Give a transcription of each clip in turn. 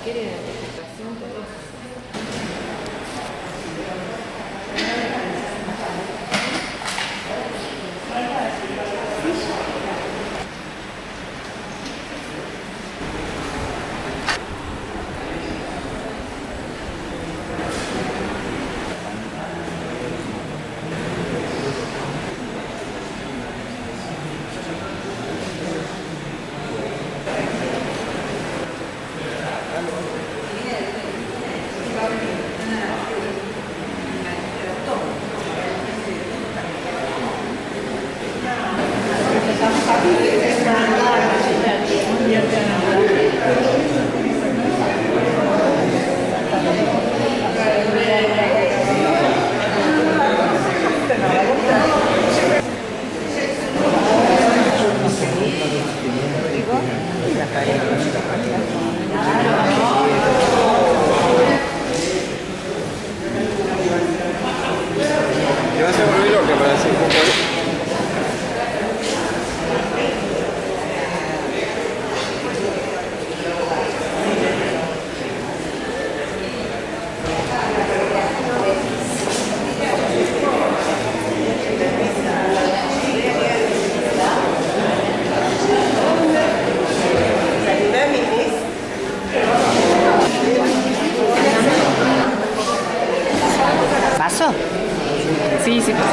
quiere identificación, pero... Ya se volvió loca para decir un poco. ¿Paso? Sí, sí, paso.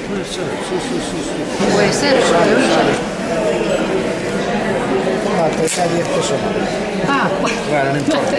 Puede ser, sí. Puede ser, yo lo vi. Ah, te está 10 pesos más. Ah, Bueno, no importa.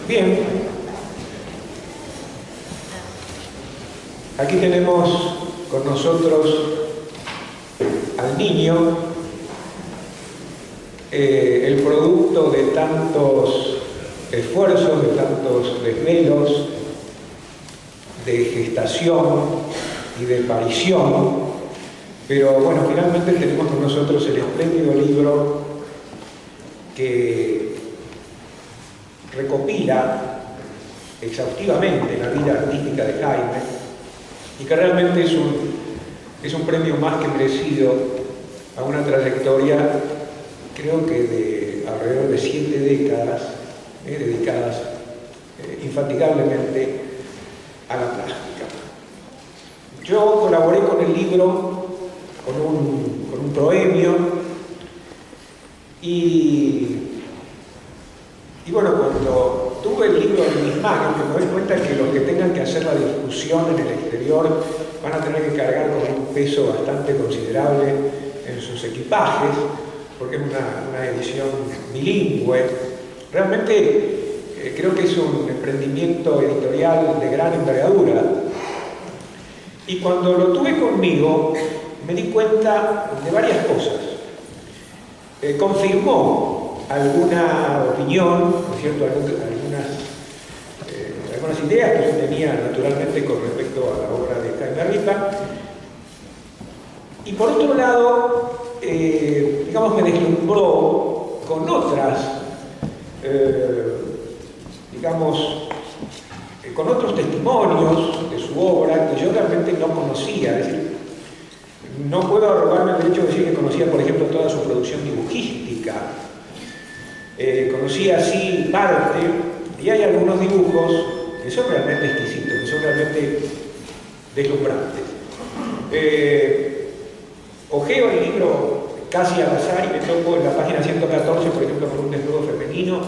Bien, aquí tenemos con nosotros al niño, el producto de tantos esfuerzos, de tantos desvelos, de gestación y de parición, pero bueno, finalmente tenemos con nosotros el espléndido libro que recopila exhaustivamente la vida artística de Jaime y que realmente es un premio más que merecido a una trayectoria, creo que de alrededor de 7 décadas, dedicadas infatigablemente a la plástica. Yo colaboré con el libro con un proemio y bueno, cuando tuve el libro en mis manos, me doy cuenta que los que tengan que hacer la difusión en el exterior van a tener que cargar con un peso bastante considerable en sus equipajes, porque es una edición bilingüe. Realmente creo que es un emprendimiento editorial de gran envergadura. Y cuando lo tuve conmigo, me di cuenta de varias cosas. Confirmó alguna opinión, ¿no es cierto?, algunas ideas que yo tenía naturalmente con respecto a la obra de Jaime Ripa, Y por otro lado, digamos, me deslumbró con otras, digamos, con otros testimonios de su obra que yo realmente no conocía. Es decir, no puedo arrogarme el derecho de decir que conocía, por ejemplo, toda su producción dibujística. Conocía así parte, y hay algunos dibujos que son realmente exquisitos, que son realmente deslumbrantes. Ojeo el libro casi al azar y me toco en la página 114, por ejemplo, con un desnudo femenino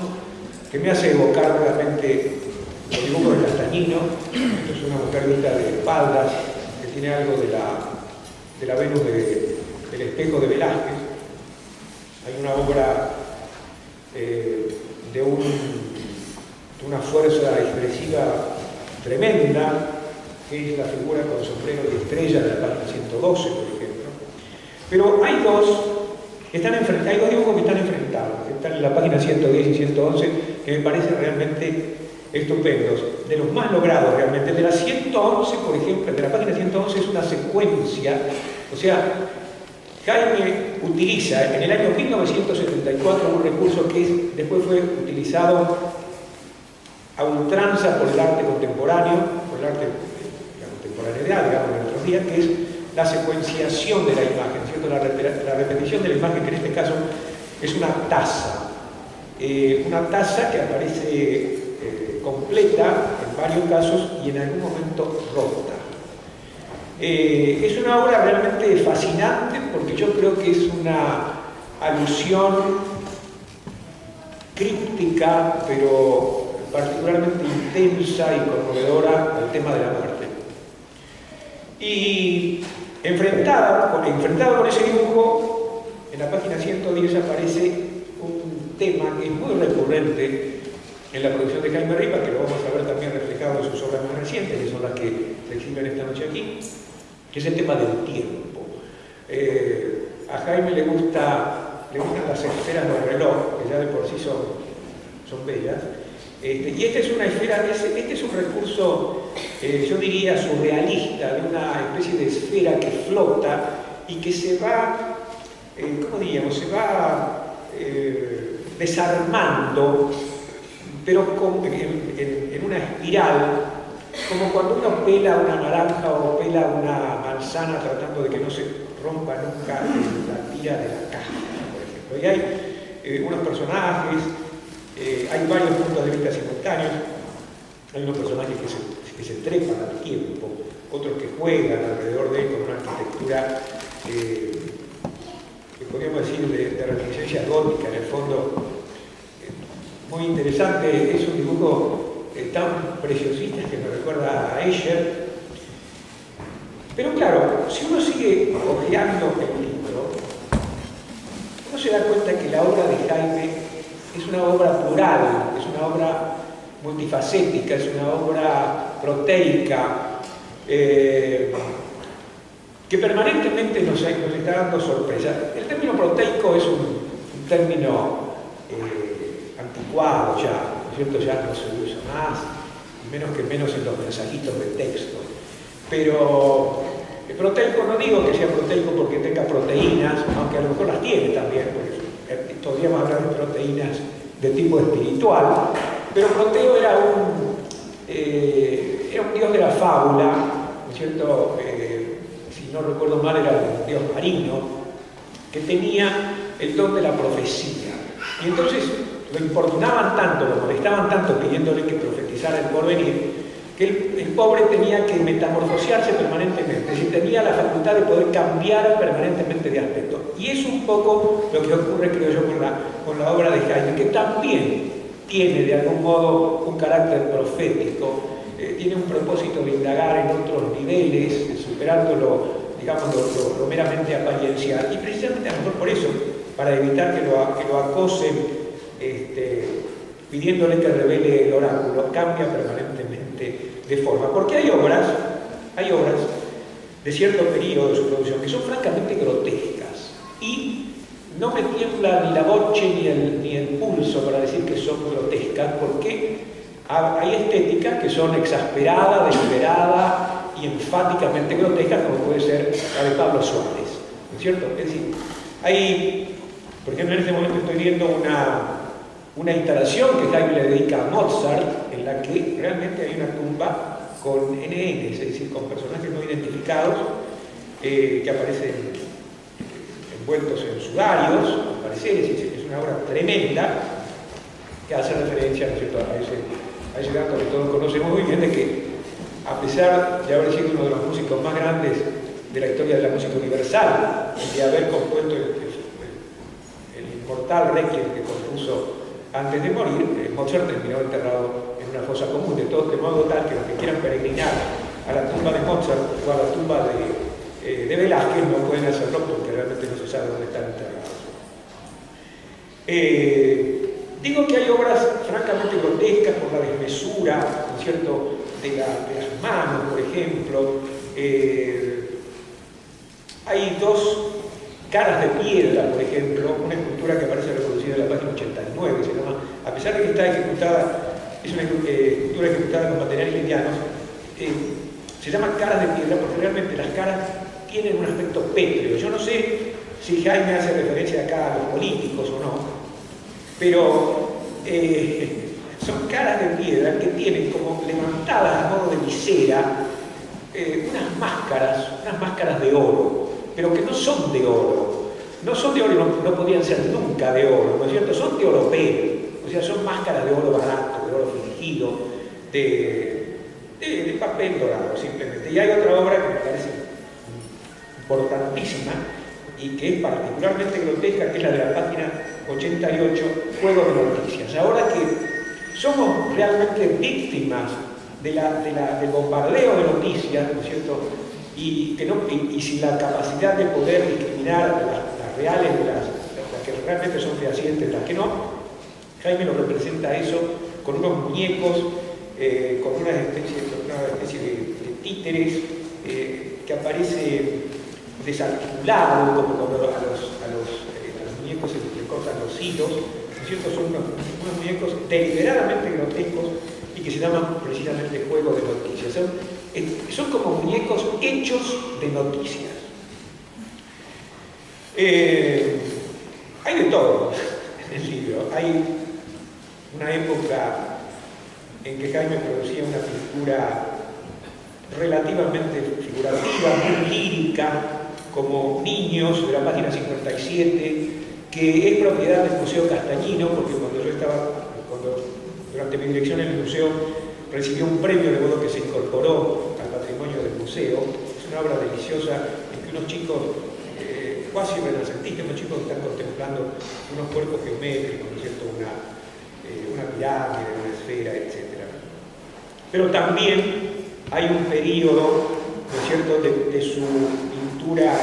que me hace evocar realmente los dibujos de Castañino. Esto es una mujer vista de espaldas que tiene algo de la Venus del espejo de Velázquez. Hay una obra de una fuerza expresiva tremenda, que es la figura con sombrero de estrella de la página 112, por ejemplo. Pero hay dos dibujos que están enfrentados, que están en la página 110 y 111, que me parecen realmente estupendos, de los más logrados realmente. De la 111, por ejemplo, de la página 111 es una secuencia, o sea, Jaime utiliza en el año 1974 un recurso que después fue utilizado a ultranza por el arte contemporáneo, por el arte de la contemporaneidad, digamos, de nuestros días, que es la secuenciación de la imagen, ¿cierto? La repetición de la imagen, que en este caso es una taza que aparece completa en varios casos y en algún momento rota. Es una obra realmente fascinante porque yo creo que es una alusión críptica, pero particularmente intensa y conmovedora al tema de la muerte. Y enfrentado con ese dibujo, en la página 110 aparece un tema que es muy recurrente en la producción de Jaime Ripa, que lo vamos a ver también reflejado en sus obras más recientes, que son las que se exhiben esta noche aquí, que es el tema del tiempo. A Jaime le gustan las esferas del reloj, que ya de por sí son bellas. Y esta es una esfera, este es un recurso, yo diría, surrealista, de una especie de esfera que flota y que se va, ¿cómo diríamos? Se va desarmando, pero en una espiral, como cuando uno pela una naranja o pela una manzana tratando de que no se rompa nunca la tira de la caja, por ejemplo. Y hay unos personajes, hay varios puntos de vista simultáneos. Hay unos personajes que se trepan al tiempo, otros que juegan alrededor de él con una arquitectura que podríamos decir de reminiscencia gótica, en el fondo, muy interesante. Es un dibujo tan preciosista que me recuerda a Escher. Pero claro, si uno sigue hojeando el libro, uno se da cuenta que la obra de Jaime es una obra plural, es una obra multifacética, es una obra proteica, que permanentemente nos está dando sorpresas. El término proteico es un término anticuado ya, ¿no es cierto? Ya no se usa más, menos en los mensajitos de texto. Pero el proteico, no digo que sea proteico porque tenga proteínas, aunque a lo mejor las tiene también, porque podríamos hablar de proteínas de tipo espiritual, pero Proteo era un dios de la fábula, ¿no es cierto? Si no recuerdo mal, era un dios marino, que tenía el don de la profecía. Y entonces lo importunaban tanto, lo molestaban tanto pidiéndole que profetizara el porvenir, que el pobre tenía que metamorfosearse permanentemente, es decir, tenía la facultad de poder cambiar permanentemente de aspecto. Y es un poco lo que ocurre, creo yo, con la obra de Jaime, que también tiene de algún modo un carácter profético, tiene un propósito de indagar en otros niveles, superando digamos, lo meramente apariencial. Y precisamente a lo mejor por eso, para evitar que lo acosen, pidiéndole que revele el oráculo, cambia permanentemente de forma. Porque hay obras de cierto periodo de su producción que son francamente grotescas y no me tiembla ni la voce ni el pulso para decir que son grotescas, porque hay estéticas que son exasperadas, desesperadas y enfáticamente grotescas, como puede ser la de Pablo Suárez. es cierto? Es decir, hay, por ejemplo, en este momento estoy viendo una instalación que Jaime le dedica a Mozart, en la que realmente hay una tumba con NN, es decir, con personajes no identificados que aparecen envueltos en sudarios, al parecer, es una obra tremenda que hace referencia, ¿no es cierto?, a ese dato que todos conocemos muy bien, de que a pesar de haber sido uno de los músicos más grandes de la historia de la música universal, de haber compuesto el inmortal Requiem que compuso antes de morir, Mozart terminó enterrado en una fosa común, de modo tal que los que quieran peregrinar a la tumba de Mozart o a la tumba de Velázquez no pueden hacerlo porque realmente no se sabe dónde están enterrados. Digo que hay obras francamente grotescas por la desmesura, ¿no es cierto?, de las manos, por ejemplo. Hay dos caras de piedra, por ejemplo, una escultura que aparece reproducida en la página 89, se llama, a pesar de que está ejecutada, es una escultura ejecutada con materiales livianos, se llama caras de piedra porque realmente las caras tienen un aspecto pétreo. Yo no sé si Jaime hace referencia acá a los políticos o no, pero son caras de piedra que tienen como levantadas a modo de visera unas máscaras de oro, pero que no son de oro. No son de oro y no podrían ser nunca de oro, ¿no es cierto? Son de oropel, o sea, son máscaras de oro barato, de oro fingido, de papel dorado, simplemente. Y hay otra obra que me parece importantísima y que es particularmente grotesca, que es la de la página 88, Juego de Noticias. Ahora que somos realmente víctimas del bombardeo de noticias, ¿no es cierto?, y sin la capacidad de poder discriminar las reales de las que realmente son fehacientes, las que no, Jaime lo representa eso con unos muñecos, con una especie de títeres que aparece desarticulado, como cuando a los muñecos se les cortan los hilos, ¿no es cierto? Son unos muñecos deliberadamente grotescos y que se llaman precisamente Juego de Noticias. Son como muñecos hechos de noticias. Hay de todo en el libro. Hay una época en que Jaime producía una pintura relativamente figurativa, muy lírica, como Niños, de la página 57, que es propiedad del Museo Castañino, porque durante mi dirección en el museo recibió un premio, de modo que se incorporó al patrimonio del museo. Es una obra deliciosa en que unos chicos cuasi renacentistas, unos chicos que están contemplando unos cuerpos geométricos, ¿no es cierto?, una pirámide, una esfera, etc. Pero también hay un periodo, ¿no es cierto?, de su pintura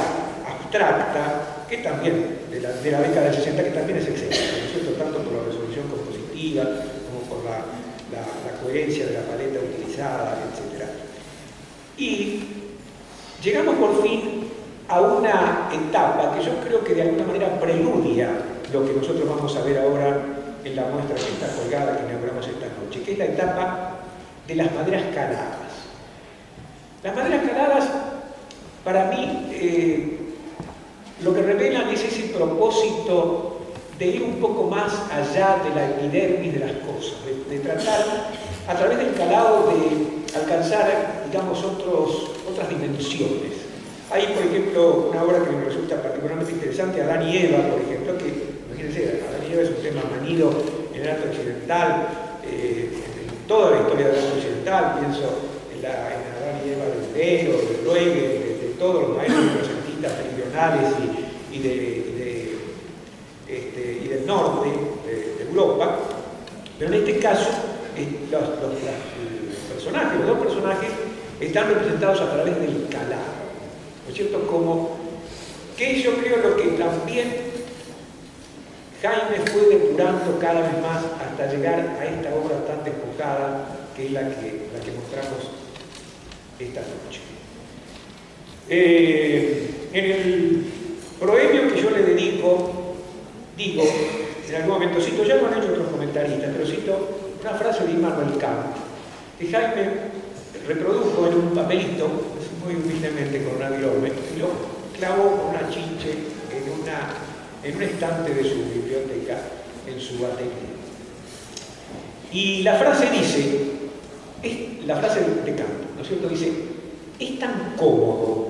abstracta, que también, de la década del 60, que también es excéntrica, ¿no es cierto?, tanto por la resolución compositiva como por la coherencia de la paleta utilizada, etc. Y llegamos por fin a una etapa que yo creo que de alguna manera preludia lo que nosotros vamos a ver ahora en la muestra que está colgada, que inauguramos esta noche, que es la etapa de las maderas caladas. Las maderas caladas, para mí, lo que revelan es ese propósito de ir un poco más allá de la epidermis de las cosas, de tratar a través del calado de alcanzar, digamos, otras dimensiones. Hay, por ejemplo, una obra que me resulta particularmente interesante, Adán y Eva, por ejemplo, que, imagínense, Adán y Eva es un tema manido en el arte occidental, en toda la historia del arte occidental, pienso en Adán y Eva de Lutero, de Bruegel, de todos los maestros representistas meridionales y del norte de Europa, pero en este caso los dos personajes están representados a través del calado, ¿no es cierto? Como que yo creo lo que también Jaime fue depurando cada vez más hasta llegar a esta obra tan despojada que es la que mostramos esta noche. En el proemio que yo le dedico, digo, en algún momento cito, ya lo han hecho otros comentaristas, pero cito una frase de Immanuel Kant, que Jaime reprodujo en un papelito, muy humildemente con un avilome, y lo clavó con una chinche en un estante de su biblioteca, en su atelier. Y la frase dice, la frase de Kant, ¿no es cierto? Dice, es tan cómodo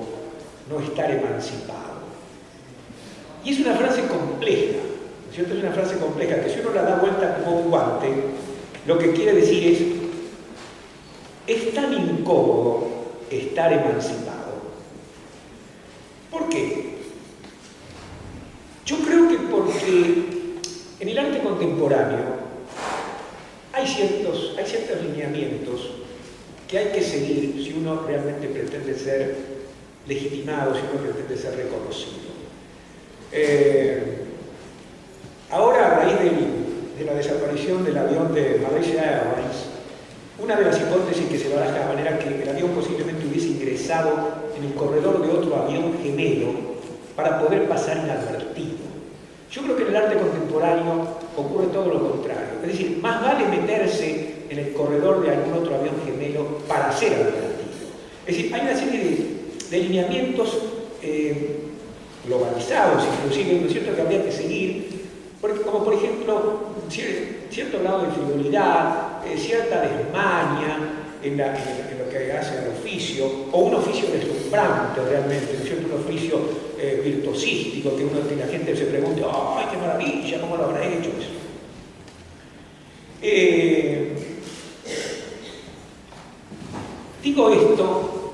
no estar emancipado. Y es una frase compleja, ¿no es cierto? Es una frase compleja que si uno la da vuelta como un guante, lo que quiere decir es tan incómodo estar emancipado. ¿Por qué? Yo creo que porque en el arte contemporáneo hay ciertos lineamientos que hay que seguir si uno realmente pretende ser legitimado, si uno pretende ser reconocido. Ahora, a raíz de la desaparición del avión de Malaysia Airlines, una de las hipótesis que se baraja de manera que el avión posiblemente hubiese ingresado en el corredor de otro avión gemelo para poder pasar inadvertido. Yo creo que en el arte contemporáneo ocurre todo lo contrario. Es decir, más vale meterse en el corredor de algún otro avión gemelo para ser advertido. Es decir, hay una serie de lineamientos globalizados, inclusive, ¿no es cierto?, que habría que seguir, porque, como por ejemplo, cierto grado de frivolidad, cierta desmaña en lo que hace al oficio, o un oficio deslumbrante realmente, ¿no es cierto?, un oficio virtuosístico, que la gente se pregunte, ¡ay, qué maravilla! ¿Cómo lo habrá hecho eso? Digo esto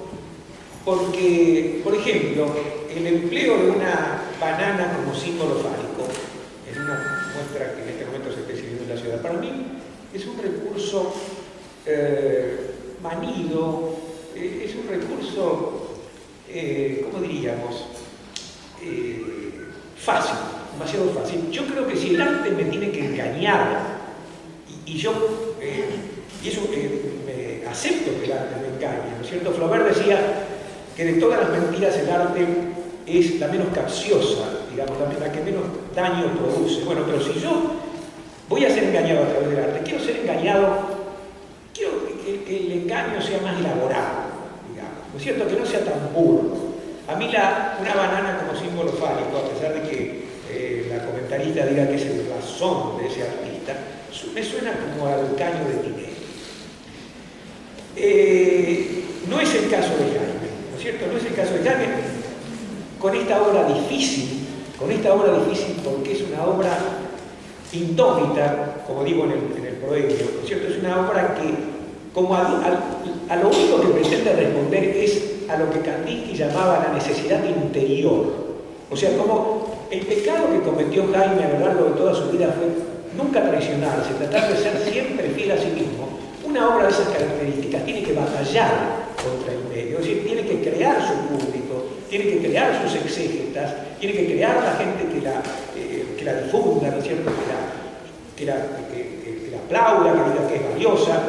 porque, por ejemplo, el empleo de una banana como símbolo fálico, en una muestra que en este momento se está exhibiendo en la ciudad, para mí es un recurso manido, es un recurso, ¿cómo diríamos? Fácil, demasiado fácil. Yo creo que si el arte me tiene que engañar, y eso me acepto que el arte me engañe, ¿no es cierto? Flaubert decía que de todas las mentiras el arte es la menos capciosa, digamos, la que menos daño produce. Bueno, pero si yo voy a ser engañado a través del arte, quiero ser engañado, quiero que el engaño sea más elaborado, digamos, ¿no es cierto? Que no sea tan burdo. A mí una banana como símbolo fálico, a pesar de que la comentarista diga que es el blasón de ese artista, me suena como al caño de Tinelli. No es el caso de Jaime, ¿no es cierto? No es el caso de Jaime con esta obra difícil, porque es una obra indómita, como digo en el proverbio, ¿no es cierto? Es una obra que, como a lo único que pretende responder es a lo que Kandinsky llamaba la necesidad interior. O sea, como el pecado que cometió Jaime a lo largo de toda su vida fue nunca traicionarse, tratar de ser siempre fiel a sí mismo. Una obra de esas características tiene que batallar contra el medio, es decir, tiene que crear su público, tiene que crear sus exégetas, tiene que crear la gente que la difunda, ¿no es cierto?, que la aplauda, que diga que es valiosa,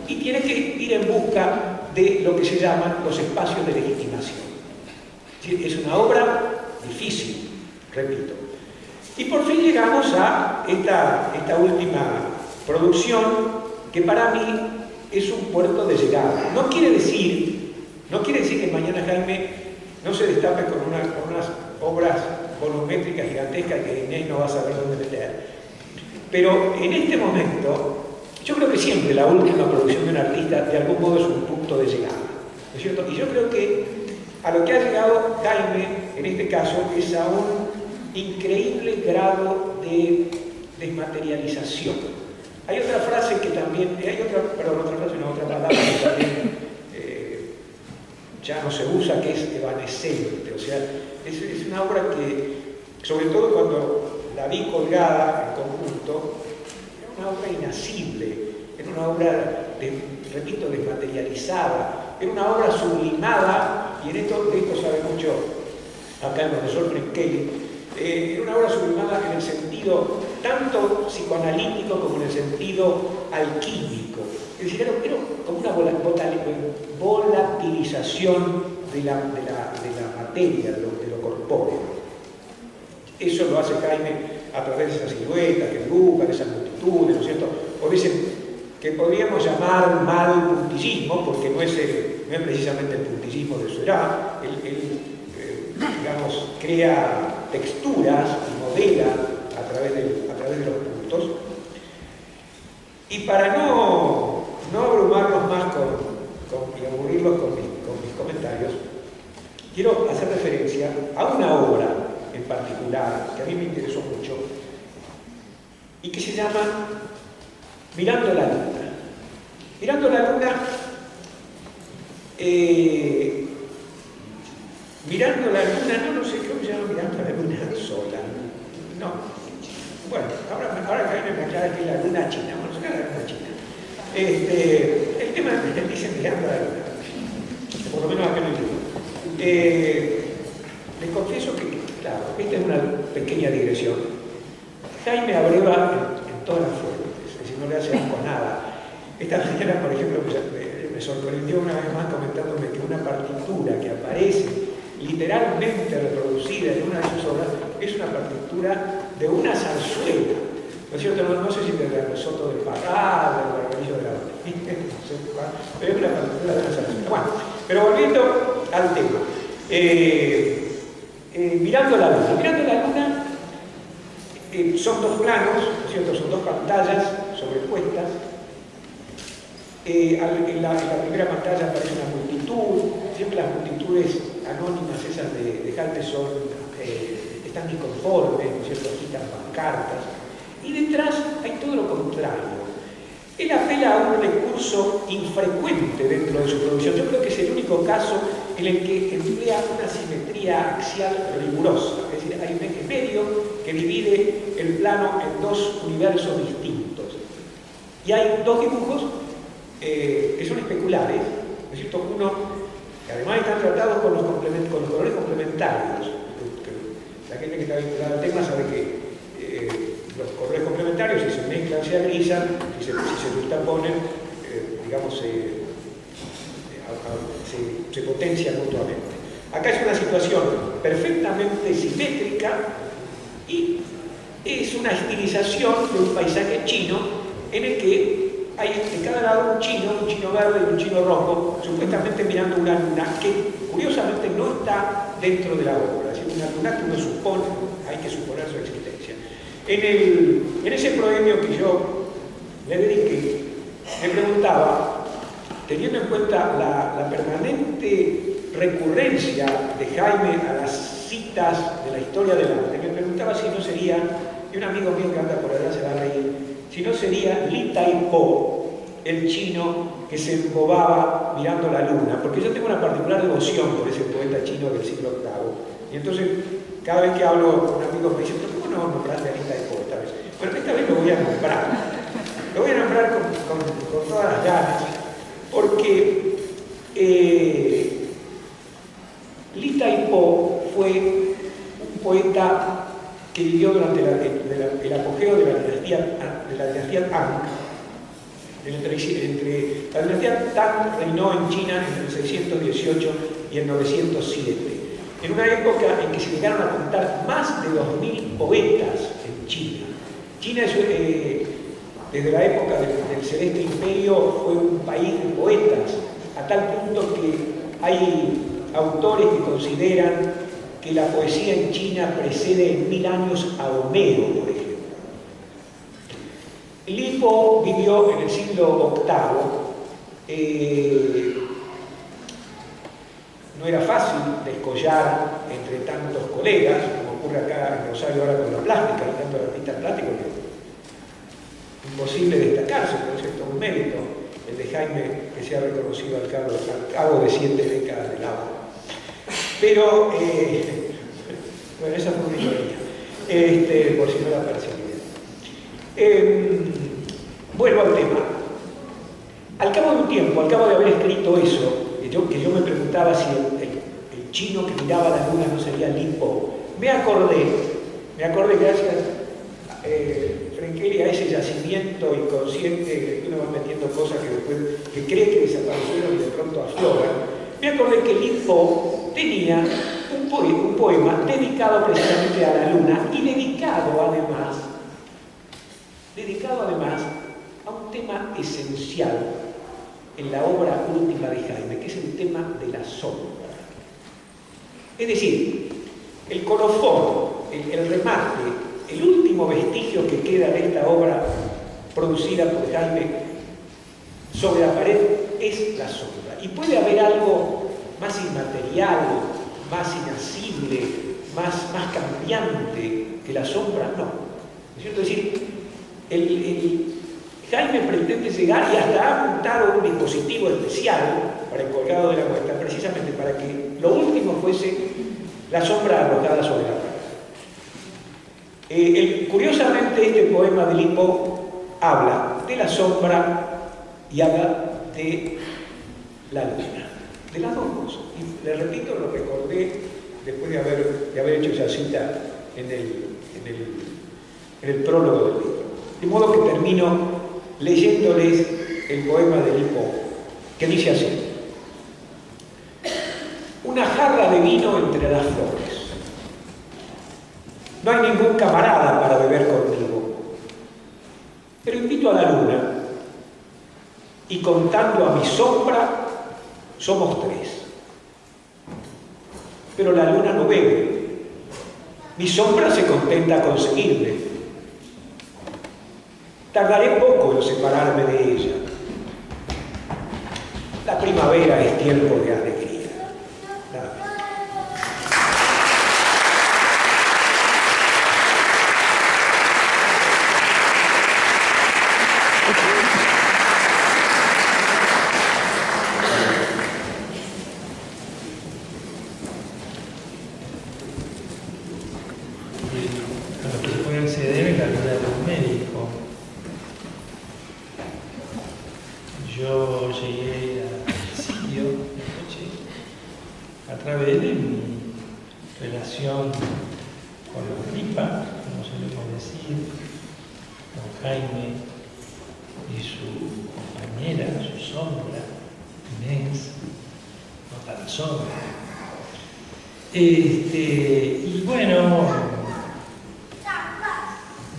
y tiene que ir en busca de lo que se llaman los espacios de legitimación. Es una obra difícil, repito. Y por fin llegamos a esta última producción, que para mí es un puerto de llegada. No quiere decir que mañana Jaime no se destape con unas obras volumétricas gigantescas que Inés no va a saber dónde meter. Pero en este momento, yo creo que siempre la última producción de un artista de algún modo es un punto de llegada, ¿no es cierto? Y yo creo que a lo que ha llegado Jaime, en este caso, es a un increíble grado de desmaterialización. Hay otra frase que también, otra palabra que también ya no se usa, que es evanescente. O sea, es una obra que, sobre todo cuando la vi colgada en conjunto, era una obra inasible, era una obra, repito, desmaterializada, era una obra sublimada, y de esto sabe mucho acá el profesor Fred Kelly. Era una obra sublimada en el sentido tanto psicoanalítico como en el sentido alquímico. Es decir, era como una volatilización de la materia, de lo corpóreo. Eso lo hace Jaime a través de esas siluetas que dibuja, de esas multitudes, ¿no es cierto? O dicen que podríamos llamar mal puntillismo, porque no es precisamente el puntillismo de su edad. Él digamos, crea texturas y modela a través de los puntos. Y para no abrumarlos más y aburrirlos con mis comentarios, quiero hacer referencia a una obra en particular que a mí me interesó mucho y que se llama Mirando la Luna. Mirando la Luna, mirando la Luna, no sé cómo se llama Mirando la Luna sola. No. Bueno, ahora Jaime me aclara que es la Luna China. Bueno, se llama la Luna China. El tema es que dice Mirando la Luna. Por lo menos acá en el libro. Les confieso que, claro, esta es una pequeña digresión. Jaime abreva en todas las fuentes, es decir, no le hace asco nada. Esta mañana, por ejemplo, me sorprendió una vez más comentándome que una partitura que aparece literalmente reproducida en una de sus obras es una partitura de una zarzuela. ¿No es cierto? No sé si de Soto del Pará, del Barbarillo de la pero es una partitura de una zarzuela. Bueno, pero volviendo al tema. Mirando la Luna. Mirando la Luna son dos planos, ¿no es cierto? Son dos pantallas sobrepuestas. En la primera pantalla aparece una multitud, siempre las multitudes anónimas esas de Jaime están inconformes, ¿no es cierto? Agitan pancartas. Y detrás hay todo lo contrario. Él apela a un recurso infrecuente dentro de su producción. Yo creo que es el único caso en el que emplea una simetría axial rigurosa. Es decir, hay un eje medio que divide el plano en dos universos distintos. Y hay dos dibujos que son especulares, ¿no es cierto? Uno, que además están tratados con los colores complementarios. La gente que está vinculada al tema sabe que los colores complementarios, si se mezclan, se agrisan, si se justaponen, digamos, se potencian mutuamente. Acá es una situación perfectamente simétrica y es una estilización de un paisaje chino en el que hay de cada lado un chino verde y un chino rojo, supuestamente mirando una luna que curiosamente no está dentro de la obra, es decir, una luna que uno supone, hay que suponer su existencia. En ese proemio que yo le dediqué, me preguntaba, teniendo en cuenta la permanente recurrencia de Jaime a las citas de la historia del arte, me preguntaba si no sería, y un amigo mío que anda por allá se va a reír, si no sería Li Tai-po, el chino que se embobaba mirando la luna, porque yo tengo una particular devoción por ese poeta chino del siglo VIII. Y entonces, cada vez que hablo con amigos me dicen, ¿pero cómo no nombraste a Li Tai-po esta vez? Bueno, esta vez lo voy a nombrar. Lo voy a nombrar con todas las ganas, porque Li Tai-po fue un poeta que vivió durante el apogeo de la dinastía Tang. La dinastía Tang reinó en China entre el 618 y el 907, en una época en que se llegaron a contar más de 2000 poetas en China. China desde la época del Celeste Imperio fue un país de poetas, a tal punto que hay autores que consideran que la poesía en China precede en 1000 años a Homero, por ejemplo. Li Po vivió en el siglo VIII. No era fácil descollar entre tantos colegas, como ocurre acá en Rosario ahora con la plástica, hay tantos artistas plásticos que imposible destacarse, por eso es todo un mérito el de Jaime que se ha reconocido al cabo de 7 décadas de labor. Pero, bueno, esa fue una ironía, por si no la percibía. Vuelvo al tema. Al cabo de un tiempo, al cabo de haber escrito eso, que yo me preguntaba si el chino que miraba la luna no sería Li Po, me acordé gracias Frenkel, a ese yacimiento inconsciente que uno va metiendo cosas que después que cree que desaparecieron y de pronto afloran. Me acordé que Li Po tenía un poema dedicado precisamente a la luna y dedicado además a un tema esencial en la obra última de Jaime, que es el tema de la sombra. Es decir, El colofón, el remate, el último vestigio que queda de esta obra producida por Jaime sobre la pared es la sombra. Y puede haber algo más inmaterial, más inasible, más cambiante que la sombra, no. ¿Es cierto? Es decir, Jaime pretende llegar y hasta ha montado un dispositivo especial para el colgado de la muestra, precisamente para que lo último fuese la sombra arrojada sobre la pared. Curiosamente, este poema de Lipo habla de la sombra y habla de la luna, de las dos cosas. Y le repito, lo recordé después de haber hecho esa cita en el prólogo del libro. De modo que termino leyéndoles el poema de Lipo, que dice así: una jarra de vino entre las flores. No hay ningún camarada para beber conmigo, pero invito a la luna y contando a mi sombra somos tres. Pero la luna no bebe, mi sombra se contenta con seguirme. Tardaré poco en separarme de ella. La primavera es tiempo de alegría. Nada más. A lo que se puede acceder en la vida de un médico. Yo llegué al sitio a través de mi relación con la tripa, como solemos decir, con Jaime y su compañera, su sombra, Inés, no tan sombra. Y bueno,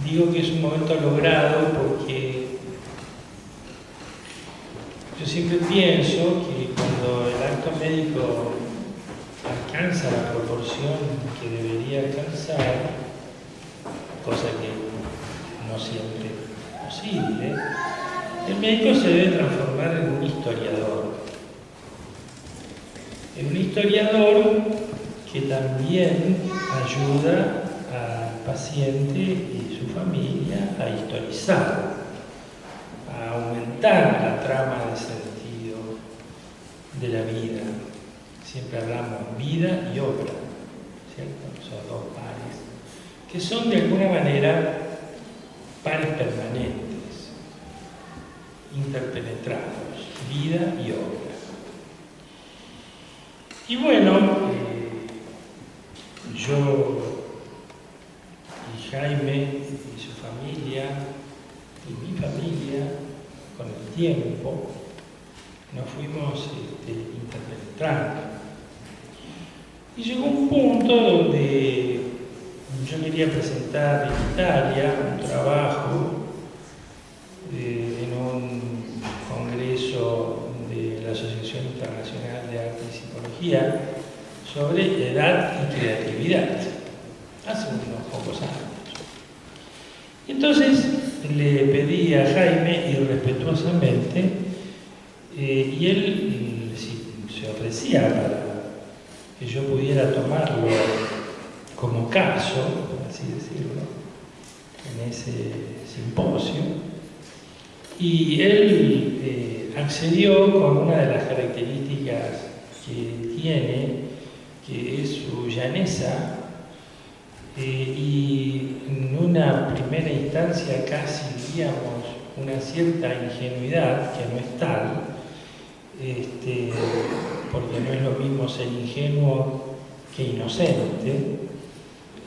digo que es un momento logrado porque yo siempre pienso que cuando el acto médico alcanza la proporción que debería alcanzar, cosa que no siempre es posible, el médico se debe transformar en un historiador. En un historiador que también ayuda al paciente y su familia a historizar, a aumentar la trama de sentido de la vida. Siempre hablamos vida y obra, ¿cierto? Son dos pares, que son de alguna manera pares permanentes, interpenetrados, vida y obra. Y bueno, yo y Jaime y su familia y mi familia, con el tiempo, nos fuimos interpenetrando. Y llegó un punto donde yo quería presentar en Italia un trabajo en un congreso de la Asociación Internacional de Arte y Psicología sobre edad y creatividad, hace unos pocos años. Y entonces le pedí a Jaime irrespetuosamente, y él se ofrecía para que yo pudiera tomarlo como caso, por así decirlo, en ese simposio, y él accedió con una de las características que tiene, que es su llaneza, y en una primera instancia casi, diríamos, una cierta ingenuidad, que no es tal, porque no es lo mismo ser ingenuo que inocente.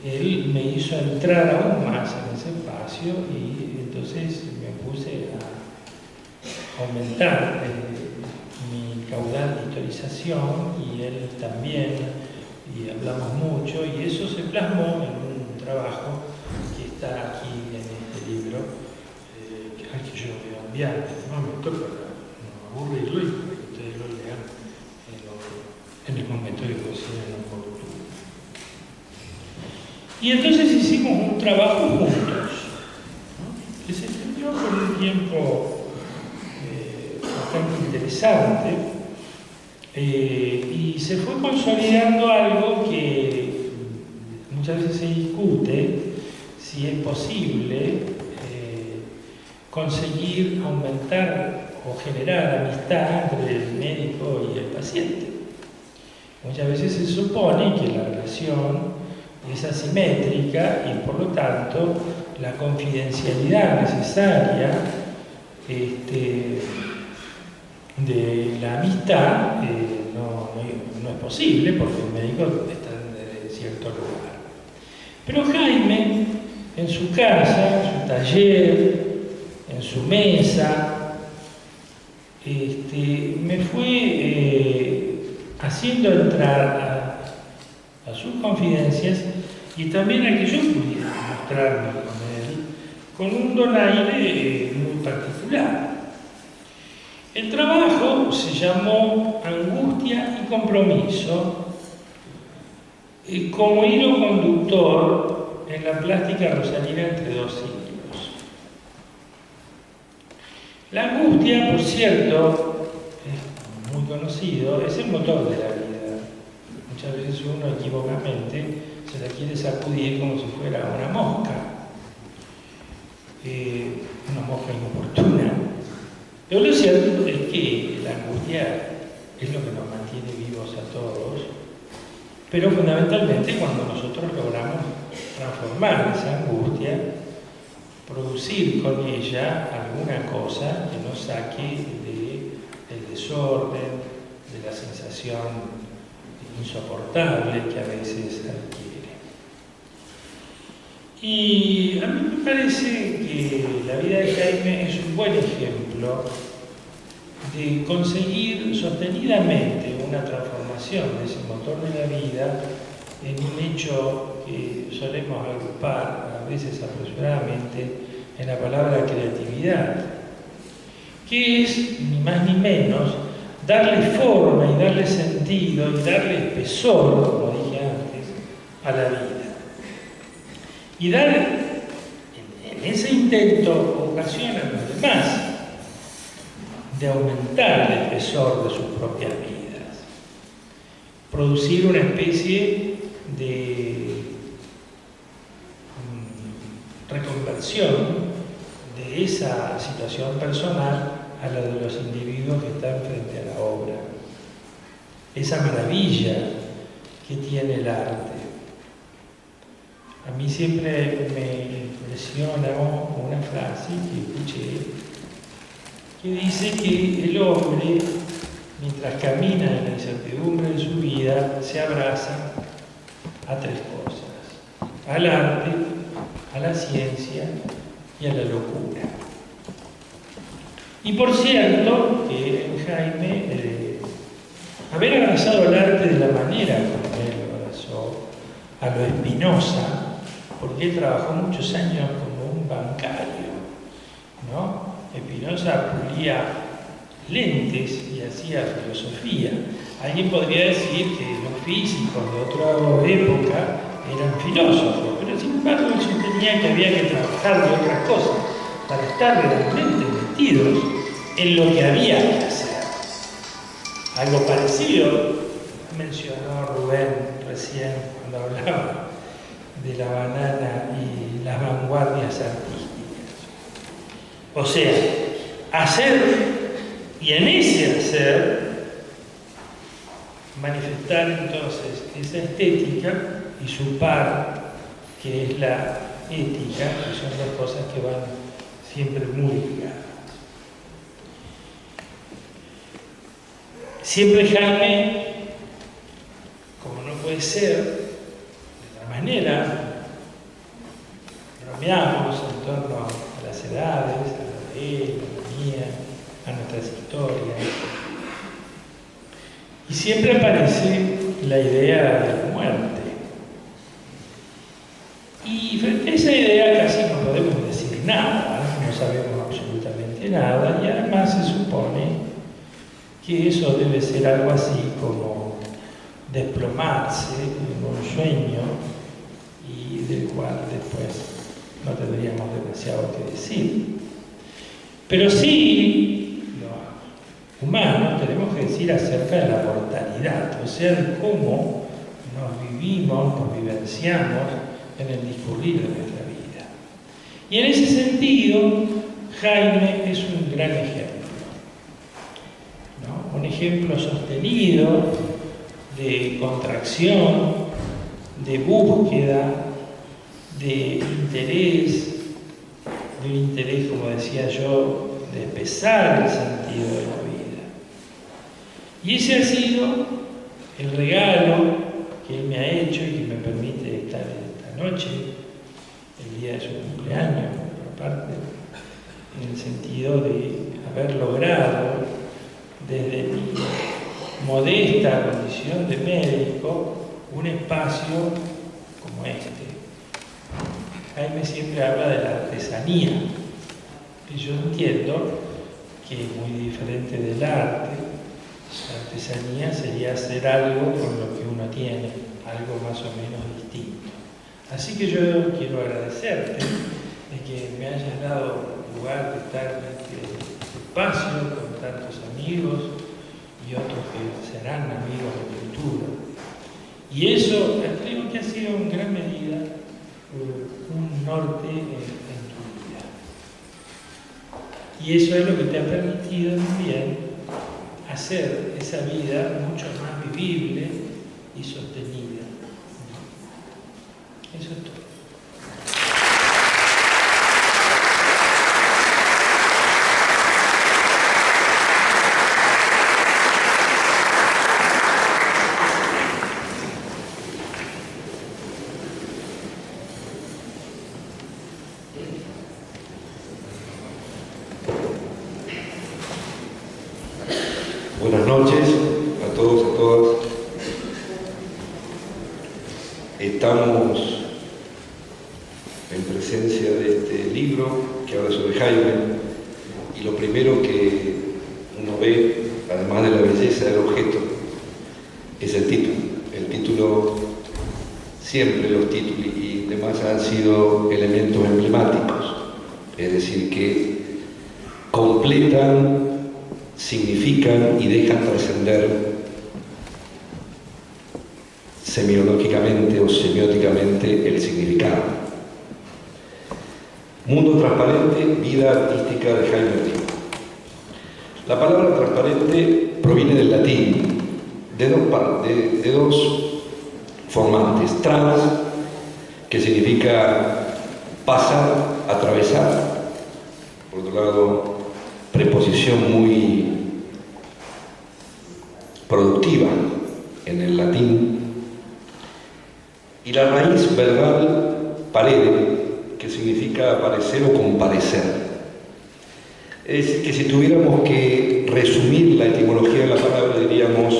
Él me hizo entrar aún más en ese espacio y entonces me puse a aumentar mi caudal de historización, y él también, y hablamos mucho, y eso se plasmó en un trabajo que está aquí en este libro, que yo voy a enviar en este momento para no aburrirlo y para que ustedes lo lean en el momento que consideren oportuno. Y entonces hicimos un trabajo juntos, ¿no? Que se extendió por un tiempo bastante interesante, y se fue consolidando algo que muchas veces se discute, si es posible conseguir aumentar o generar amistad entre el médico y el paciente. Muchas veces se supone que la relación es asimétrica y por lo tanto la confidencialidad necesaria de la amistad no es posible porque el médico está en cierto lugar. Pero Jaime, en su casa, en su taller, en su mesa, me fue haciendo entrar a sus confidencias y también a que yo pudiera mostrarme con él con un donaire muy particular. El trabajo se llamó Angustia y Compromiso, como hilo conductor en la plástica rosarina entre dos siglos. La angustia, por cierto, es muy conocido, es el motor de la vida. Muchas veces uno equivocadamente se la quiere sacudir como si fuera una mosca inoportuna. Pero lo cierto es que la angustia es lo que nos mantiene vivos a todos, pero fundamentalmente cuando nosotros logramos transformar esa angustia, producir con ella alguna cosa que nos saque del desorden, de la sensación insoportable que a veces adquiere. Y a mí me parece que la vida de Jaime es un buen ejemplo de conseguir sostenidamente una transformación de ese motor de la vida en un hecho que solemos agrupar a veces apresuradamente en la palabra creatividad, que es ni más ni menos darle forma y darle sentido y darle espesor, como dije antes, a la vida. Y dar en ese intento ocasión a los demás de aumentar el espesor de sus propias vidas. Producir una especie de reconversión de esa situación personal a la de los individuos que están frente a la obra. Esa maravilla que tiene el arte. A mí siempre me impresiona una frase que escuché que dice que el hombre, mientras camina en la incertidumbre de su vida, se abraza a tres cosas: al arte, a la ciencia y a la locura. Y por cierto, que Jaime, haber abrazado el arte de la manera como él lo abrazó, a lo Spinoza, porque él trabajó muchos años como un bancario, ¿no? Spinoza pulía lentes y hacía filosofía. Alguien podría decir que los físicos de otra época eran filósofos, pero sin embargo él sostenía que había que trabajar de otras cosas para estar realmente metidos en lo que había que hacer. Algo parecido mencionó Rubén recién cuando hablaba de la banana y las vanguardias artísticas. O sea, hacer, y en ese hacer manifestar entonces esa estética y su par, que es la ética, que son dos cosas que van siempre muy ligadas. Siempre Jaime, como no puede ser de otra manera, bromeamos en torno a las edades, a la de él, a la mía, a nuestras historias. Y siempre aparece la idea de la muerte. Y frente a esa idea casi no podemos decir nada, no sabemos absolutamente nada, y además se supone que eso debe ser algo así como desplomarse en un sueño y del cual después no tendríamos demasiado que decir. Pero sí, los humanos tenemos que decir acerca de la mortalidad, o sea, de cómo nos vivimos, nos vivenciamos en el discurrir de nuestra vida. Y en ese sentido, Jaime es un gran ejemplo, ¿no? Un ejemplo sostenido de contracción, de búsqueda, de interés, de un interés, como decía yo, de pesar el sentido de la vida. Y ese ha sido el regalo que él me ha hecho y que me permite estar esta noche, el día de su cumpleaños, por parte, en el sentido de haber logrado, desde mi modesta condición de médico, un espacio como este. Jaime siempre habla de la artesanía, que yo entiendo que es muy diferente del arte. La artesanía sería hacer algo con lo que uno tiene, algo más o menos distinto. Así que yo quiero agradecerte de que me hayas dado lugar de estar en este espacio con tantos amigos y otros que serán amigos de cultura. Y eso creo que ha sido en gran medida un norte en tu vida. Y eso es lo que te ha permitido también hacer esa vida mucho más vivible y sostenida. Eso es todo. Buenas noches a todos, a todas. Estamos en presencia de este libro que habla sobre Jaime, y lo primero que uno ve, además de la belleza del objeto, es el título. El título, siempre los títulos y demás han sido elementos emblemáticos, es decir, que completan, significan y dejan trascender semiológicamente o semióticamente el significado. Mundo transparente, vida artística de Jaime Rico. La palabra transparente proviene del latín, de dos formantes. Trans, que significa pasar, atravesar. Por otro lado, preposición muy productiva en el latín. Y la raíz verbal parere, que significa aparecer o comparecer. Es decir, que si tuviéramos que resumir la etimología de la palabra, diríamos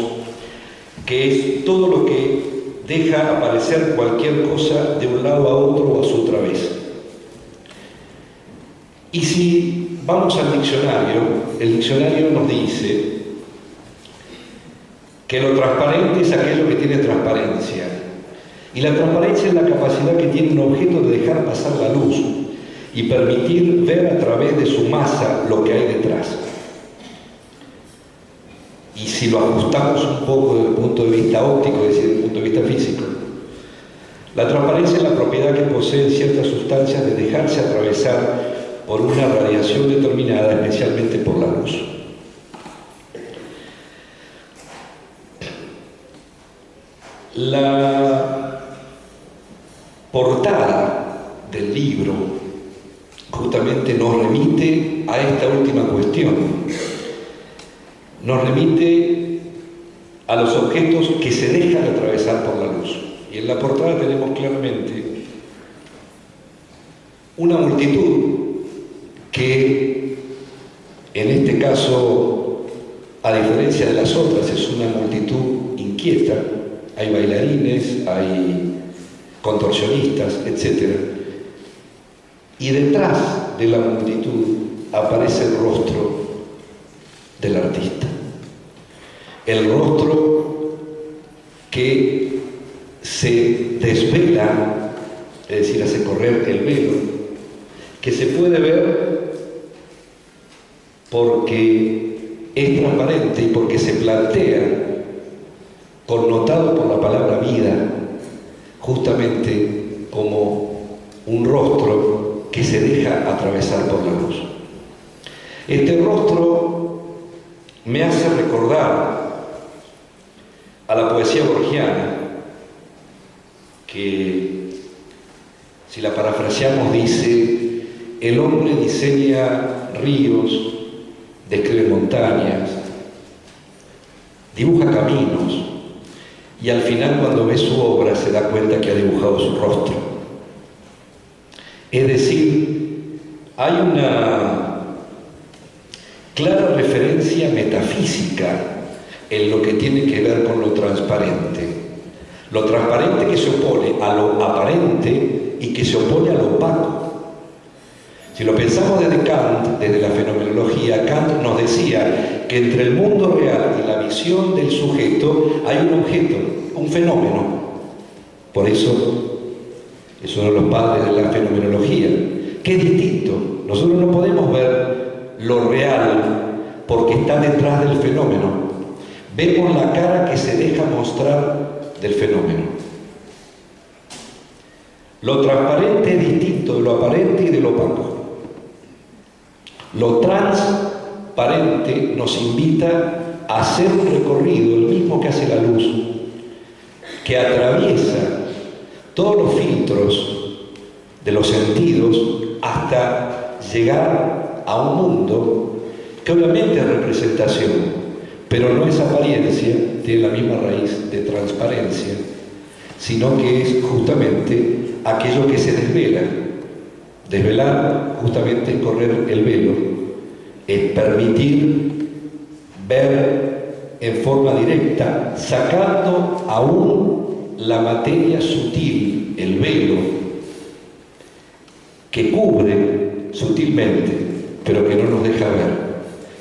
que es todo lo que deja aparecer cualquier cosa de un lado a otro o a su través. Y si vamos al diccionario, el diccionario nos dice que lo transparente es aquello que tiene transparencia. Y la transparencia es la capacidad que tiene un objeto de dejar pasar la luz y permitir ver a través de su masa lo que hay detrás. Y si lo ajustamos un poco desde el punto de vista óptico, es decir, desde el punto de vista físico, la transparencia es la propiedad que poseen ciertas sustancias de dejarse atravesar por una radiación determinada, especialmente por la luz. La portada del libro justamente nos remite a esta última cuestión. Nos remite a los objetos que se dejan atravesar por la luz. Y en la portada tenemos claramente una multitud que, en este caso, a diferencia de las otras, es una multitud inquieta. Hay bailarines, hay contorsionistas, etc. Y detrás de la multitud aparece el rostro del artista. El rostro que se desvela es decir, hace correr el velo, que se puede ver porque es transparente y porque se plantea, connotado por la palabra vida, justamente como un rostro que se deja atravesar por la luz. Este rostro me hace recordar a la poesía borgiana, que, si la parafraseamos, dice: el hombre diseña ríos, describe montañas, dibuja caminos, y al final, cuando ve su obra, se da cuenta que ha dibujado su rostro. Es decir, hay una clara referencia metafísica en lo que tiene que ver con lo transparente. Lo transparente que se opone a lo aparente y que se opone a lo opaco. Si lo pensamos desde Kant, desde la fenomenología, Kant nos decía que entre el mundo real y la visión del sujeto hay un objeto, un fenómeno. Por eso es uno de los padres de la fenomenología, que es distinto. Nosotros no podemos ver lo real porque está detrás del fenómeno. Vemos la cara que se deja mostrar del fenómeno. Lo transparente es distinto de lo aparente y de lo opaco. Lo transparente nos invita a hacer un recorrido, el mismo que hace la luz, que atraviesa todos los filtros de los sentidos hasta llegar a un mundo que obviamente es representación, pero no es apariencia, tiene la misma raíz de transparencia, sino que es justamente aquello que se desvela. Desvelar justamente es correr el velo, es permitir ver en forma directa, sacando aún la materia sutil, el velo, que cubre sutilmente, pero que no nos deja ver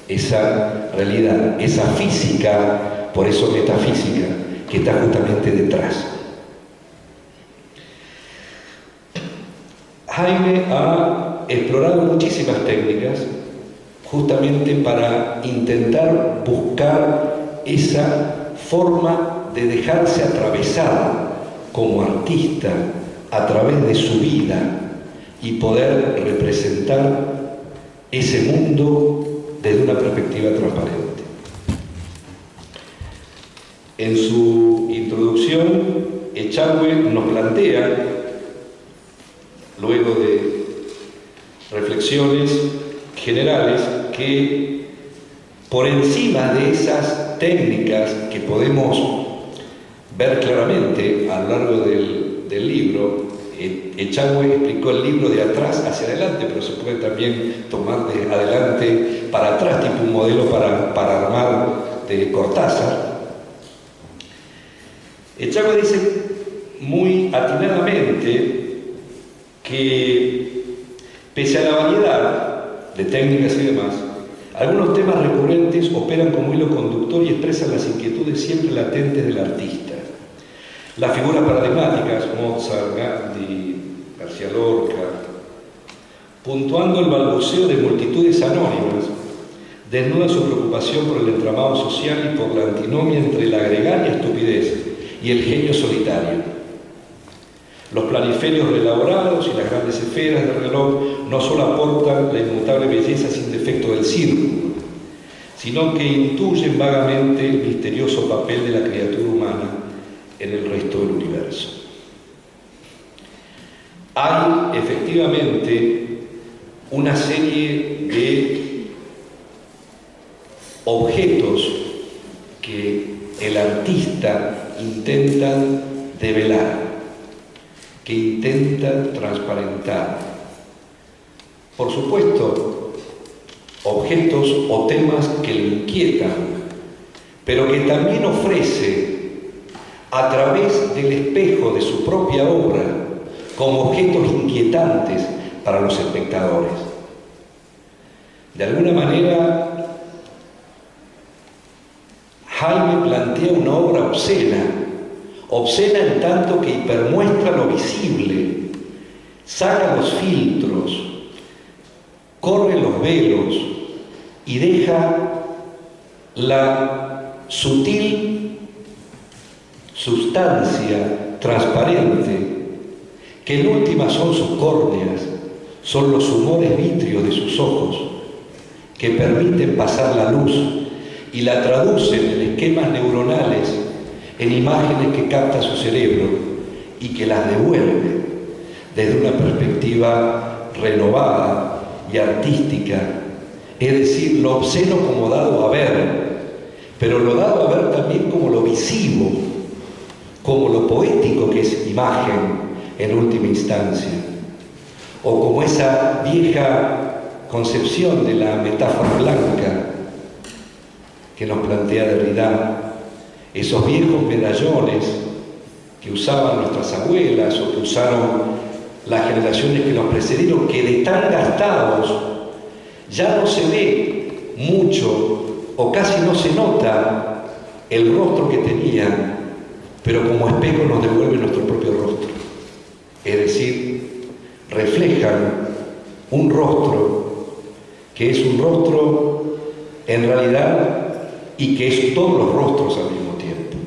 esa realidad, esa física, por eso metafísica, que está justamente detrás. Jaime ha explorado muchísimas técnicas justamente para intentar buscar esa forma de dejarse atravesar como artista a través de su vida y poder representar ese mundo desde una perspectiva transparente. En su introducción, Echagüe nos plantea, luego de reflexiones generales, que por encima de esas técnicas que podemos ver claramente a lo largo del libro, Echagüe explicó el libro de atrás hacia adelante, pero se puede también tomar de adelante para atrás, tipo un modelo para armar de Cortázar. Echagüe dice muy atinadamente que, pese a la variedad de técnicas y demás, algunos temas recurrentes operan como hilo conductor y expresan las inquietudes siempre latentes del artista. Las figuras paradigmáticas, Mozart, Gandhi, García Lorca, puntuando el balbuceo de multitudes anónimas, desnuda su preocupación por el entramado social y por la antinomia entre la gregaria estupidez y el genio solitario. Los planiferios reelaborados y las grandes esferas del reloj no solo aportan la inmutable belleza sin defecto del círculo, sino que intuyen vagamente el misterioso papel de la criatura humana en el resto del universo. Hay efectivamente una serie de objetos que el artista intenta develar, que intenta transparentar. Por supuesto, objetos o temas que le inquietan, pero que también ofrece a través del espejo de su propia obra como objetos inquietantes para los espectadores. De alguna manera, Jaime plantea una obra obscena en tanto que hipermuestra lo visible, saca los filtros, corre los velos y deja la sutil sustancia transparente, que en última son sus córneas, son los humores vítreos de sus ojos, que permiten pasar la luz y la traducen en esquemas neuronales, en imágenes que capta su cerebro y que las devuelve desde una perspectiva renovada y artística, es decir, lo obsceno como dado a ver, pero lo dado a ver también como lo visivo, como lo poético que es imagen en última instancia, o como esa vieja concepción de la metáfora blanca que nos plantea Derrida, esos viejos medallones que usaban nuestras abuelas o que usaron las generaciones que nos precedieron, que de tan gastados ya no se ve mucho o casi no se nota el rostro que tenían, pero como espejo nos devuelve nuestro propio rostro. Es decir, reflejan un rostro que es un rostro en realidad y que es todos los rostros al mismo tiempo.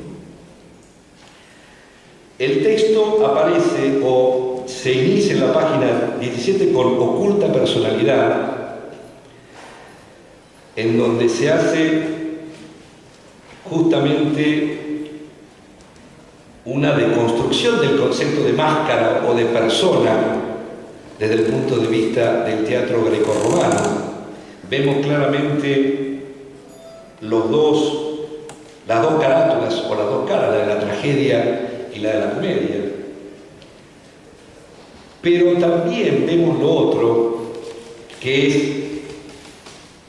El texto aparece o se inicia en la página 17 con oculta personalidad, en donde se hace justamente una deconstrucción del concepto de máscara o de persona desde el punto de vista del teatro grecorromano. Vemos claramente las dos carátulas o las dos caras, la de la tragedia y la de la comedia. Pero también vemos lo otro, que es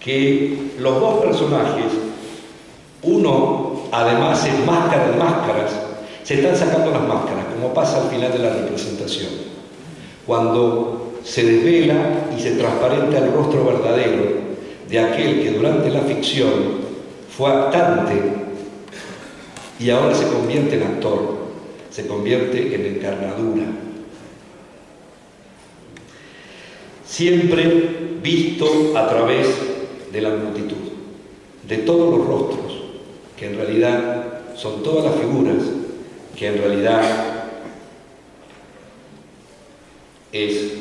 que los dos personajes, uno además es máscara de máscaras, se están sacando las máscaras, como pasa al final de la representación, cuando se desvela y se transparenta el rostro verdadero de aquel que durante la ficción fue actante y ahora se convierte en actor, se convierte en encarnadura. Siempre visto a través de la multitud, de todos los rostros, que en realidad son todas las figuras, que en realidad es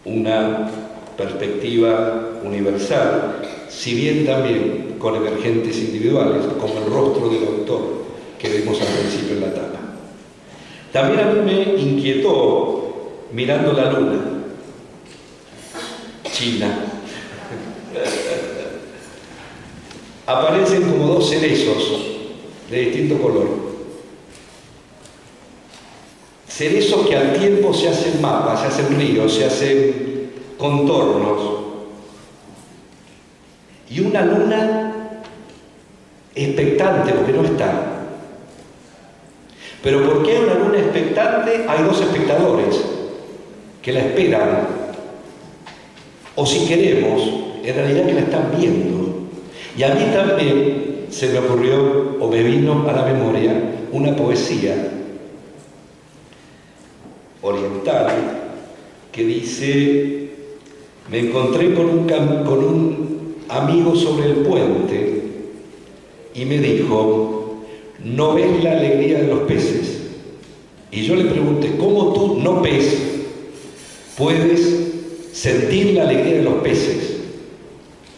una perspectiva universal, si bien también con emergentes individuales, como el rostro del autor que vemos al principio en la tapa. También a mí me inquietó mirando la luna, China. Aparecen como dos cerezos de distinto color. Cerezos que al tiempo se hacen mapas, se hacen ríos, se hacen contornos. Y una luna expectante, porque no está. Pero ¿por qué hay una luna expectante? Hay dos espectadores que la esperan. O si queremos, en realidad que la están viendo. Y a mí también se me ocurrió, o me vino a la memoria, una poesía oriental que dice: me encontré con un amigo sobre el puente y me dijo, ¿no ves la alegría de los peces? Y yo le pregunté, ¿cómo tú, no pez, puedes sentir la alegría de los peces?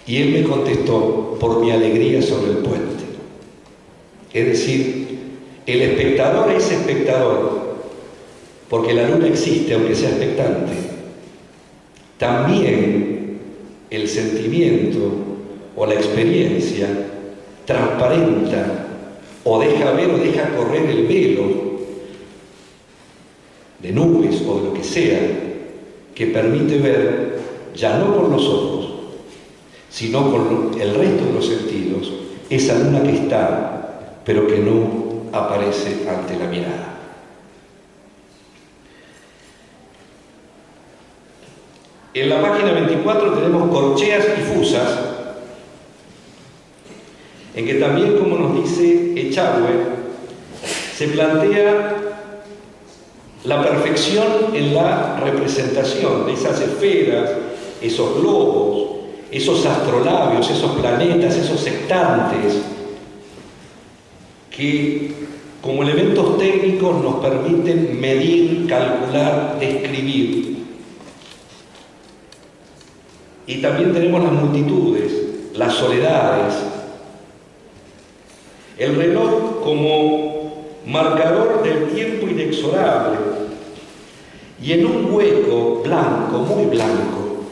Y él me contestó, por mi alegría sobre el puente. Es decir, el espectador es espectador, porque la luna existe aunque sea expectante. También el sentimiento o la experiencia transparenta o deja ver o deja correr el velo de nubes o de lo que sea, que permite ver, ya no por los ojos, sino con el resto de los sentidos, esa luna que está, pero que no aparece ante la mirada. En la página 24 tenemos corcheas difusas, en que también, como nos dice Echagüe, se plantea la perfección en la representación de esas esferas, esos globos, esos astrolabios, esos planetas, esos sectantes, que como elementos técnicos nos permiten medir, calcular, describir. Y también tenemos las multitudes, las soledades, el reloj como marcador del tiempo inexorable, y en un hueco blanco, muy blanco,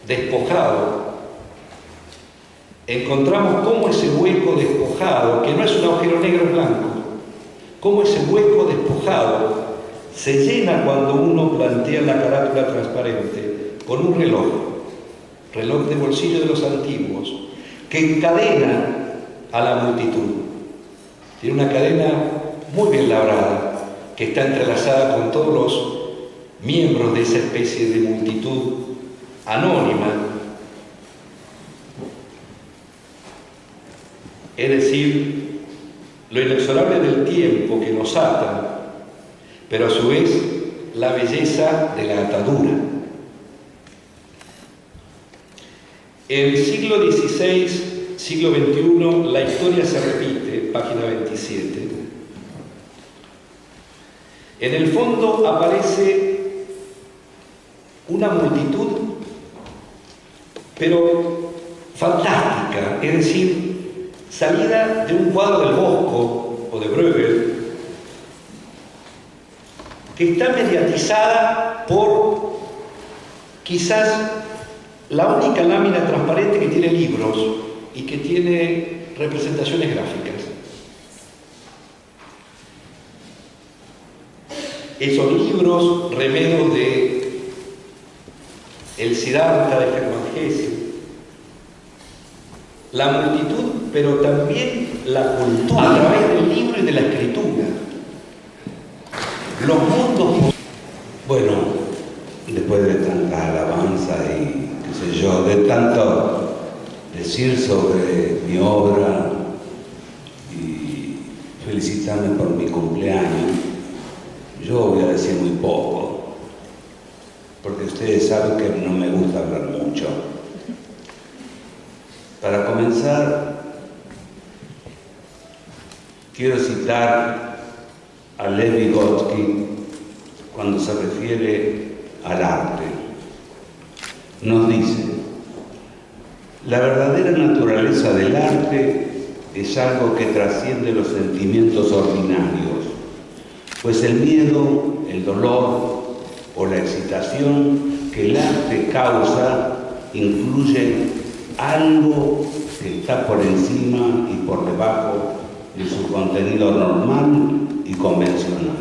despojado, encontramos cómo ese hueco despojado, que no es un agujero negro blanco, cómo ese hueco despojado se llena cuando uno plantea la carátula transparente con un reloj de bolsillo de los antiguos, que encadena a la multitud. Tiene una cadena muy bien labrada, que está entrelazada con todos los miembros de esa especie de multitud anónima. Es decir, lo inexorable del tiempo que nos ata, pero a su vez la belleza de la atadura. En el siglo XVI, siglo XXI, la historia se repite, página 27. En el fondo aparece una multitud, pero fantástica, es decir, salida de un cuadro del Bosco o de Bruegel, que está mediatizada por quizás la única lámina transparente que tiene libros y que tiene representaciones gráficas. Esos libros, remedos de el Siddhartha de Hermann Hesse, la multitud, pero también la cultura, a través del libro y de la escritura. Los mundos. Bueno, después de tanta alabanza y qué sé yo, de tanto decir sobre mi obra y felicitarme por mi cumpleaños, yo voy a decir muy poco, porque ustedes saben que no me gusta hablar mucho. Para comenzar, quiero citar a Lev Vygotsky cuando se refiere al arte. Nos dice: la verdadera naturaleza del arte es algo que trasciende los sentimientos ordinarios, pues el miedo, el dolor o la excitación que el arte causa incluye algo que está por encima y por debajo de su contenido normal y convencional.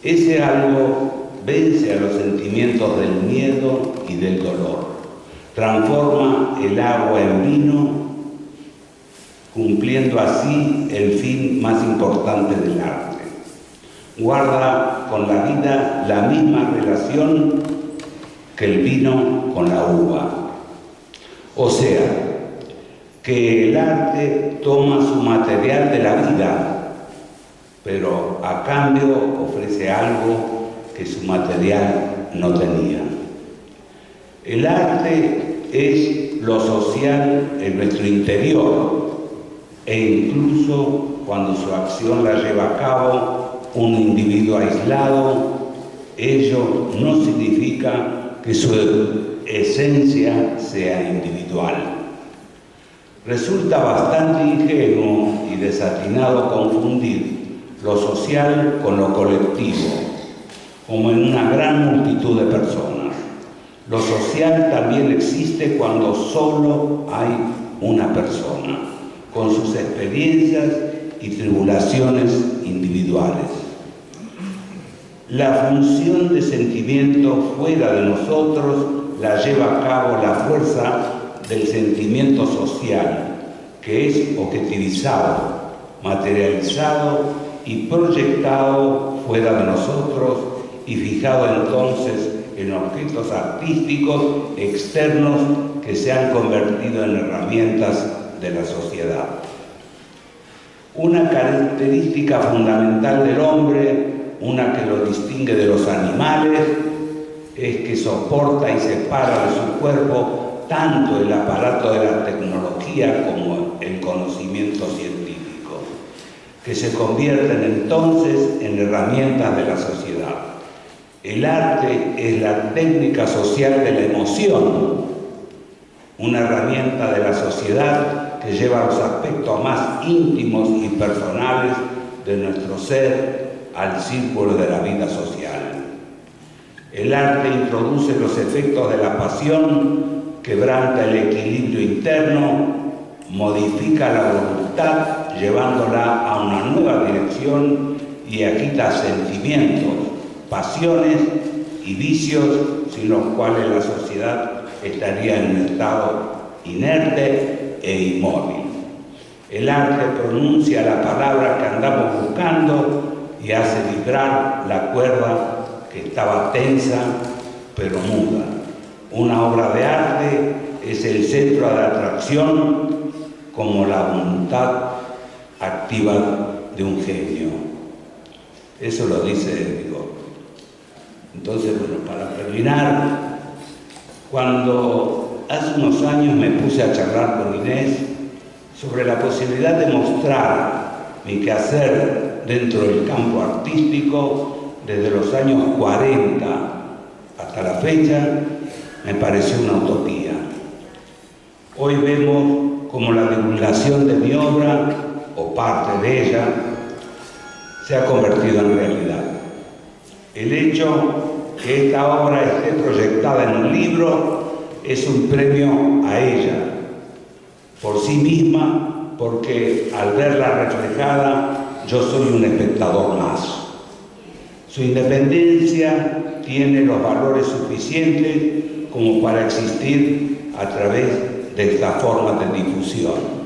Ese algo vence a los sentimientos del miedo y del dolor, transforma el agua en vino, cumpliendo así el fin más importante del arte. Guarda con la vida la misma relación que el vino con la uva. O sea, que el arte toma su material de la vida, pero a cambio ofrece algo que su material no tenía. El arte es lo social en nuestro interior, e incluso cuando su acción la lleva a cabo un individuo aislado, ello no significa que su esencia sea individual. Resulta bastante ingenuo y desatinado confundir lo social con lo colectivo, como en una gran multitud de personas. Lo social también existe cuando solo hay una persona, con sus experiencias y tribulaciones individuales. La función de sentimiento fuera de nosotros la lleva a cabo la fuerza del sentimiento social, que es objetivizado, materializado y proyectado fuera de nosotros y fijado entonces en objetos artísticos externos que se han convertido en herramientas de la sociedad. Una característica fundamental del hombre una que lo distingue de los animales es que soporta y separa de su cuerpo tanto el aparato de la tecnología como el conocimiento científico, que se convierten entonces en herramientas de la sociedad. El arte es la técnica social de la emoción, una herramienta de la sociedad que lleva los aspectos más íntimos y personales de nuestro ser al círculo de la vida social. El arte introduce los efectos de la pasión, quebranta el equilibrio interno, modifica la voluntad llevándola a una nueva dirección y agita sentimientos, pasiones y vicios sin los cuales la sociedad estaría en un estado inerte e inmóvil. El arte pronuncia la palabra que andamos buscando y hace vibrar la cuerda que estaba tensa pero muda. Una obra de arte es el centro de atracción como la voluntad activa de un genio. Eso lo dice Vigo. Entonces, bueno, para terminar, cuando hace unos años me puse a charlar con Inés sobre la posibilidad de mostrar mi quehacer dentro del campo artístico desde los años 40 hasta la fecha, me pareció una utopía. Hoy vemos como la divulgación de mi obra, o parte de ella, se ha convertido en realidad. El hecho que esta obra esté proyectada en un libro es un premio a ella, por sí misma, porque al verla reflejada yo soy un espectador más. Su independencia tiene los valores suficientes como para existir a través de esta forma de difusión.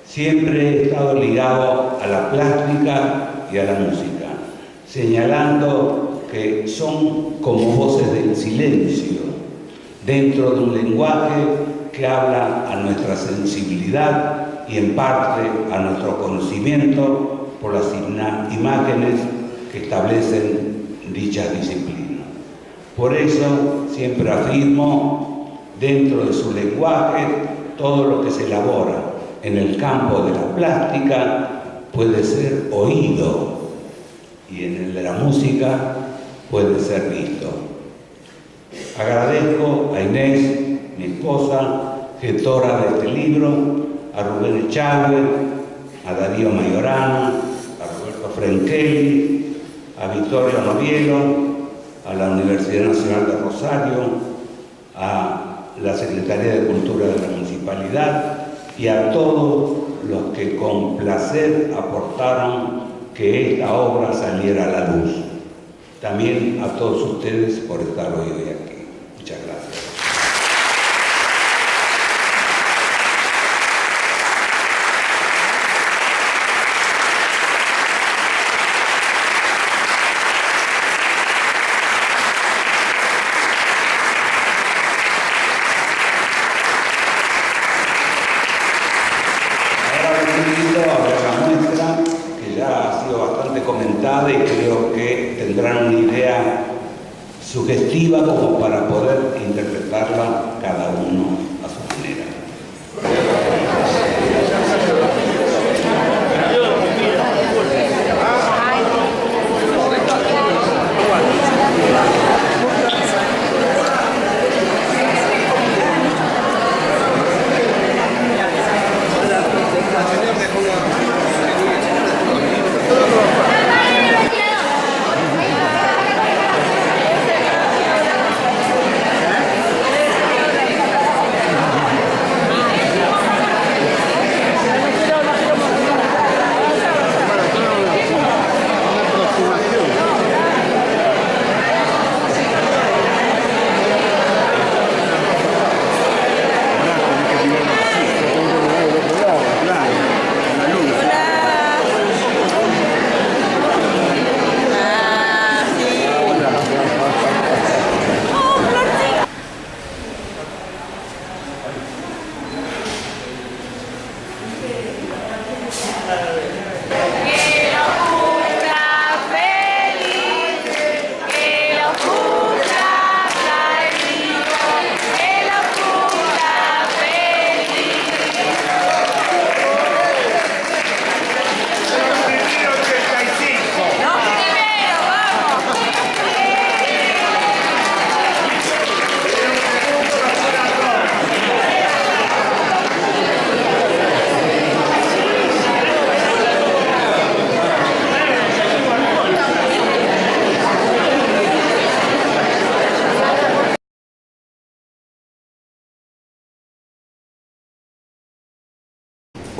Siempre he estado ligado a la plástica y a la música, señalando que son como voces del silencio, dentro de un lenguaje que habla a nuestra sensibilidad y en parte a nuestro conocimiento por las imágenes que establecen dichas disciplinas. Por eso siempre afirmo, dentro de su lenguaje, todo lo que se elabora en el campo de la plástica puede ser oído y en el de la música puede ser visto. Agradezco a Inés, mi esposa, gestora de este libro, a Rubén Echagüe, a Darío Mayorana, a Roberto Frenchelli, a Vittorio Novielo, a la Universidad Nacional de Rosario, a la Secretaría de Cultura de la Municipalidad y a todos los que con placer aportaron que esta obra saliera a la luz. También a todos ustedes por estar hoy aquí. Muchas gracias. Comentada y creo que tendrán una idea sugestiva como para poder interpretarla cada uno a su manera.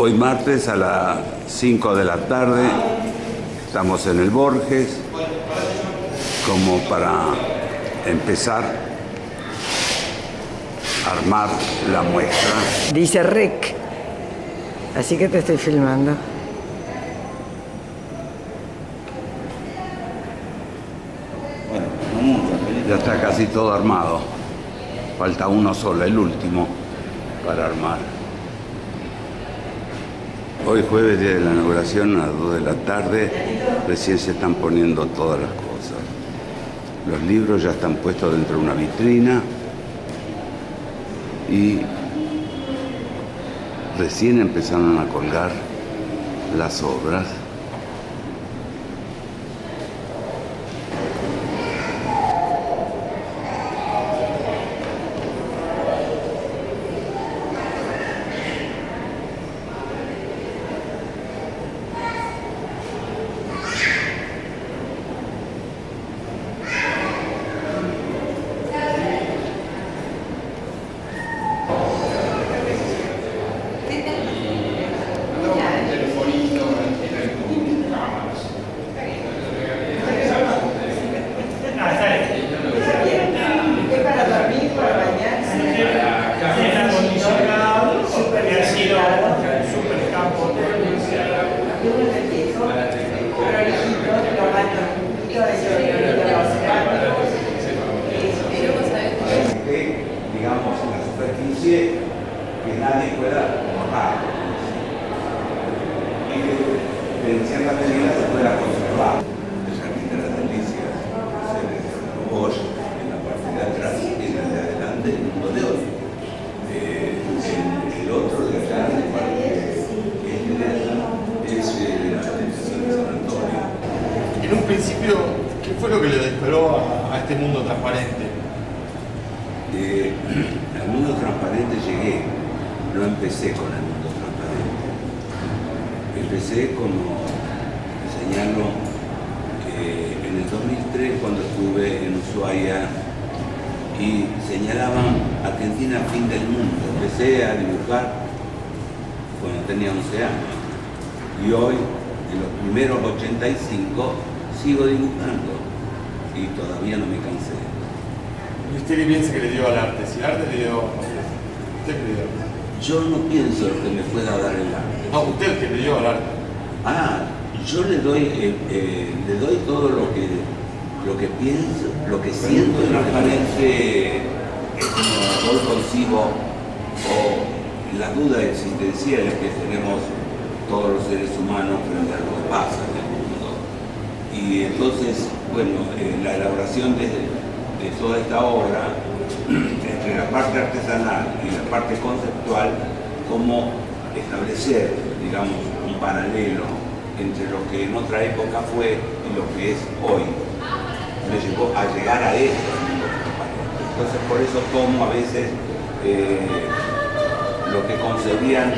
Hoy martes a las 5 de la tarde estamos en el Borges como para empezar a armar la muestra. Dice Rec, así que te estoy filmando. Bueno, no mucho, ya está casi todo armado. Falta uno solo, el último, para armar. Hoy jueves, día de la inauguración, a las 2 de la tarde, recién se están poniendo todas las cosas. Los libros ya están puestos dentro de una vitrina y recién empezaron a colgar las obras. Digamos, en la superficie que nadie pueda borrar y que en cierta medida se pueda conservar. El Jardín de las Delicias, Bosch, en la parte de atrás y en la de adelante, el mundo de hoy. El otro de allá, el parque es la Estación de San Antonio. En un principio, ¿qué fue lo que le disparó a este mundo transparente? Al mundo transparente llegué, no empecé con el mundo transparente. Empecé como señalo en el 2003 cuando estuve en Ushuaia y señalaban Argentina fin del mundo. Empecé a dibujar cuando tenía 11 años y hoy, en los primeros 85, sigo dibujando y todavía no me cansé. ¿Y usted qué piensa que le dio al arte? Si el arte le dio a usted, ¿usted qué le dio? Yo no pienso que me pueda dar el arte. No, usted que le dio al arte. Yo le doy todo lo que pienso, lo que siento transparente, como hoy concibo, o la duda existencial que tenemos todos los seres humanos frente a lo que pasa en el mundo. Y entonces, bueno, la elaboración de toda esta obra, entre la parte artesanal y la parte conceptual, cómo establecer, digamos, un paralelo entre lo que en otra época fue y lo que es hoy. Me llevó a llegar a esto. Entonces, por eso tomo a veces lo que concebían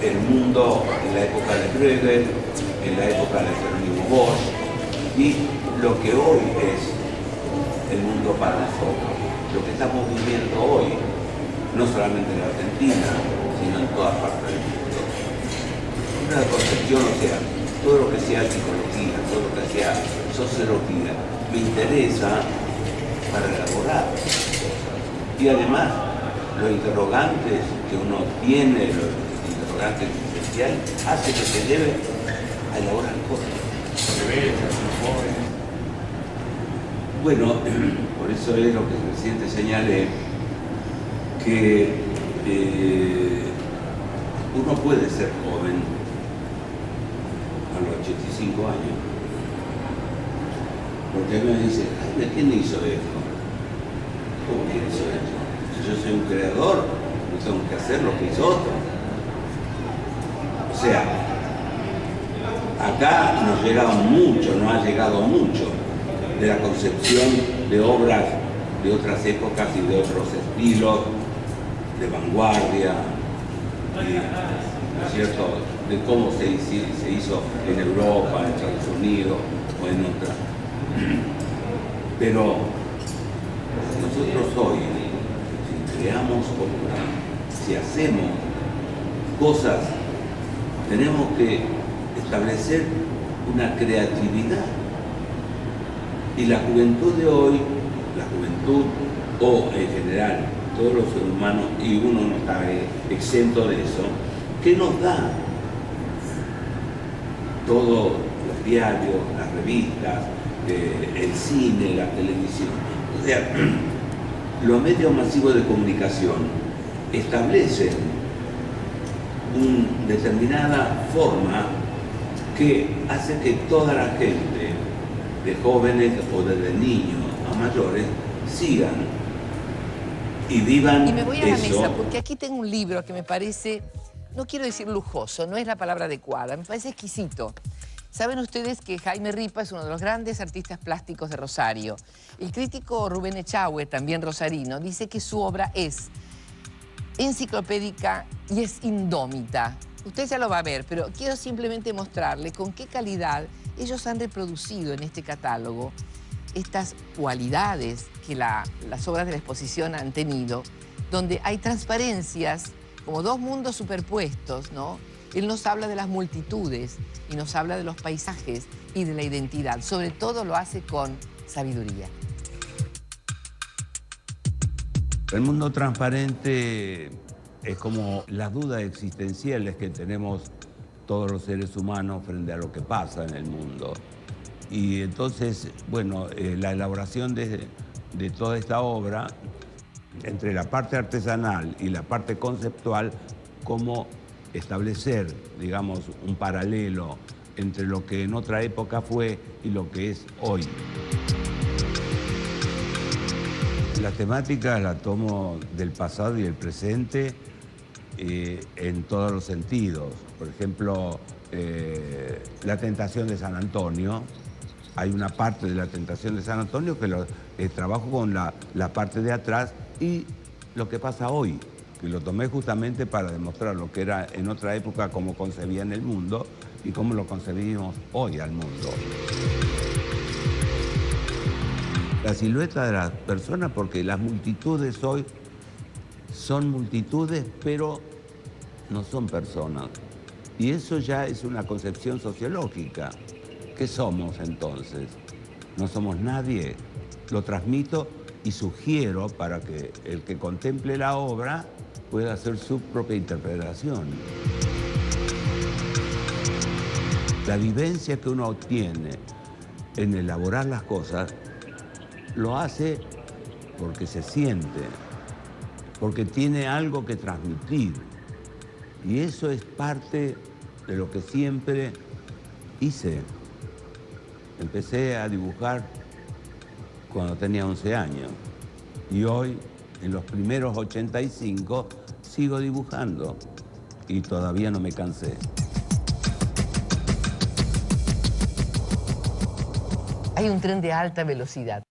el mundo en la época de Bruegel, en la época de Jerónimo Bosch, y lo que hoy es el mundo para nosotros, lo que estamos viviendo hoy, no solamente en la Argentina, sino en todas partes del mundo. Una concepción, o sea, todo lo que sea psicología, todo lo que sea sociología, me interesa para elaborar cosas. Y además, los interrogantes que uno tiene, los interrogantes existenciales, hace que se lleve a elaborar cosas. Bueno, por eso es lo que recién te señalé, que uno puede ser joven a los 85 años. Porque a mí me dice, ¿quién hizo esto? ¿Cómo quién hizo esto? Si yo soy un creador, no tengo que hacer lo que hizo otro. O sea, acá nos llegaron mucho, nos ha llegado mucho de la concepción de obras de otras épocas y de otros estilos, de vanguardia, ¿no es cierto?, de cómo se hizo en Europa, en Estados Unidos o en otras. Pero nosotros hoy, si creamos obra, si hacemos cosas, tenemos que establecer una creatividad. Y la juventud de hoy, la juventud o en general todos los seres humanos, y uno no está exento de eso, ¿qué nos da? Todos los diarios, las revistas, el cine, la televisión. O sea, los medios masivos de comunicación establecen una determinada forma que hace que toda la gente, de jóvenes o desde niños a mayores, sigan y vivan. Y me voy a la eso. mesa, porque aquí tengo un libro que me parece, no quiero decir lujoso, no es la palabra adecuada, me parece exquisito. Saben ustedes que Jaime Ripa es uno de los grandes artistas plásticos de Rosario. El crítico Rubén Echagüe, también rosarino, dice que su obra es enciclopédica y es indómita. Usted ya lo va a ver, pero quiero simplemente mostrarle con qué calidad ellos han reproducido en este catálogo estas cualidades que las obras de la exposición han tenido, donde hay transparencias, como dos mundos superpuestos, ¿no? Él nos habla de las multitudes y nos habla de los paisajes y de la identidad. Sobre todo lo hace con sabiduría. El mundo transparente es como las dudas existenciales que tenemos todos los seres humanos frente a lo que pasa en el mundo. Y entonces, bueno, la elaboración de toda esta obra, entre la parte artesanal y la parte conceptual, cómo establecer, digamos, un paralelo entre lo que en otra época fue y lo que es hoy. La temática la tomo del pasado y el presente en todos los sentidos. Por ejemplo, la tentación de San Antonio. Hay una parte de la tentación de San Antonio que trabajo con la parte de atrás y lo que pasa hoy, que lo tomé justamente para demostrar lo que era en otra época, cómo concebían el mundo y cómo lo concebimos hoy al mundo. La silueta de las personas, porque las multitudes hoy son multitudes, pero no son personas. Y eso ya es una concepción sociológica. ¿Qué somos entonces? No somos nadie. Lo transmito y sugiero para que el que contemple la obra pueda hacer su propia interpretación. La vivencia que uno obtiene en elaborar las cosas lo hace porque se siente, porque tiene algo que transmitir. Y eso es parte de lo que siempre hice. Empecé a dibujar cuando tenía 11 años y hoy, en los primeros 85, sigo dibujando y todavía no me cansé. Hay un tren de alta velocidad.